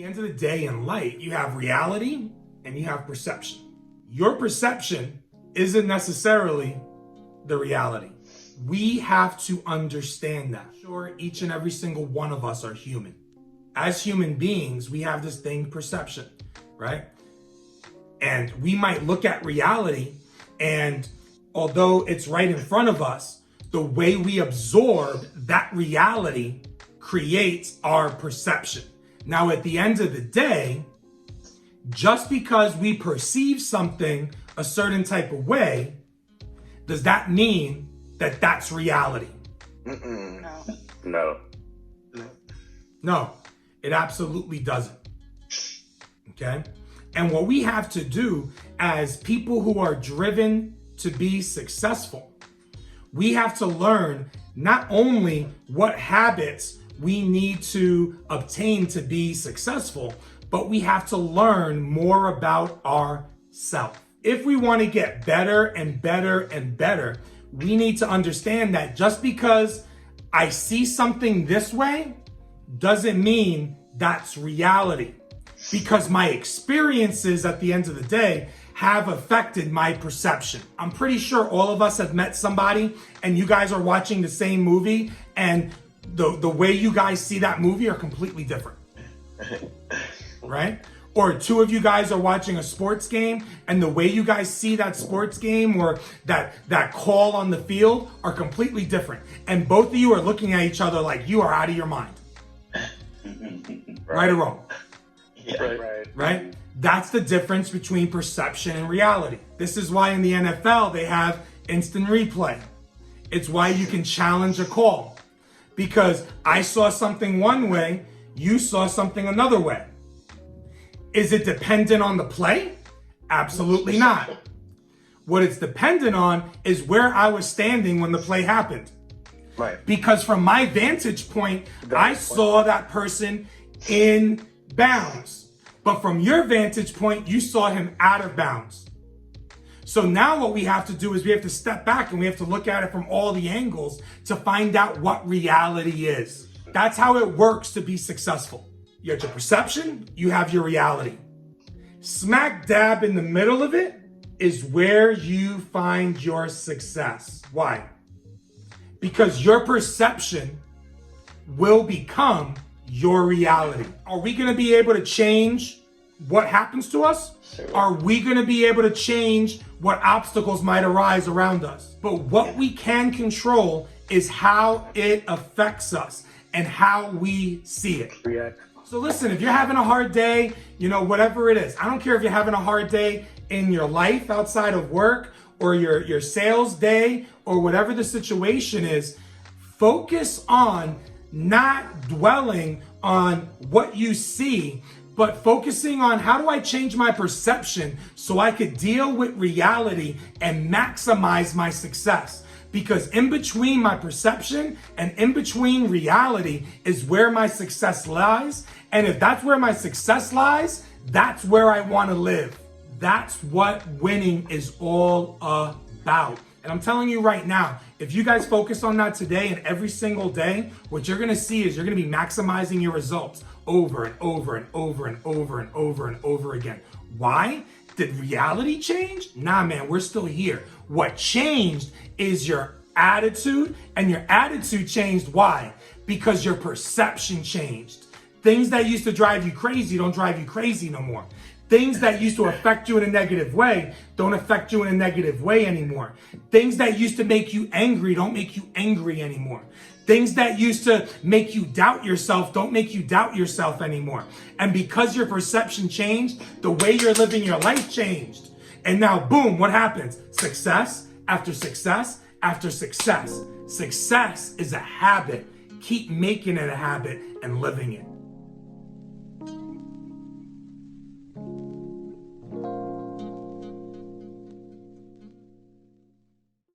the end of the day in light, you have reality and you have perception. Your perception isn't necessarily the reality. We have to understand that. Sure, each and every single one of us are human. As human beings, we have this thing, perception, right? And we might look at reality, and although it's right in front of us, the way we absorb that reality creates our perception. Now, at the end of the day, just because we perceive something a certain type of way, does that mean that that's reality? No. No, it absolutely doesn't. Okay? And what we have to do as people who are driven to be successful, we have to learn not only what habits we need to obtain to be successful, but we have to learn more about ourselves. If we want to get better and better and better, we need to understand that just because I see something this way doesn't mean that's reality. Because my experiences at the end of the day have affected my perception. I'm pretty sure all of us have met somebody and you guys are watching the same movie and the way you guys see that movie are completely different. Right? Or two of you guys are watching a sports game and the way you guys see that sports game or that call on the field are completely different. And both of you are looking at each other like you are out of your mind. Right or wrong? Yeah. Right? That's the difference between perception and reality. This is why in the NFL they have instant replay. It's why you can challenge a call. Because I saw something one way, you saw something another way. Is it dependent on the play? Absolutely not. What it's dependent on is where I was standing when the play happened. Right. Because from my vantage point, I saw that person in bounds. But from your vantage point, you saw him out of bounds. So now what we have to do is we have to step back and we have to look at it from all the angles to find out what reality is. That's how it works to be successful. You have your perception, you have your reality. Smack dab in the middle of it is where you find your success. Why? Because your perception will become your reality. Are we going to be able to change what happens to us? Sure. Are we going to be able to change what obstacles might arise around us? But what we can control is how it affects us and how we see it. React. So listen, if you're having a hard day, whatever it is, I don't care if you're having a hard day in your life outside of work or your sales day or whatever the situation is, focus on not dwelling on what you see, but focusing on how do I change my perception so I could deal with reality and maximize my success. Because in between my perception and in between reality is where my success lies. And if that's where my success lies, that's where I want to live. That's what winning is all about. And I'm telling you right now, if you guys focus on that today and every single day, what you're going to see is you're going to be maximizing your results over and over and over and over and over and over again. Why? Did reality change? Nah, man, we're still here. What changed is your attitude, and your attitude changed. Why? Because your perception changed. Things that used to drive you crazy don't drive you crazy no more. Things that used to affect you in a negative way don't affect you in a negative way anymore. Things that used to make you angry don't make you angry anymore. Things that used to make you doubt yourself don't make you doubt yourself anymore. And because your perception changed, the way you're living your life changed. And now, boom, what happens? Success after success after success. Success is a habit. Keep making it a habit and living it.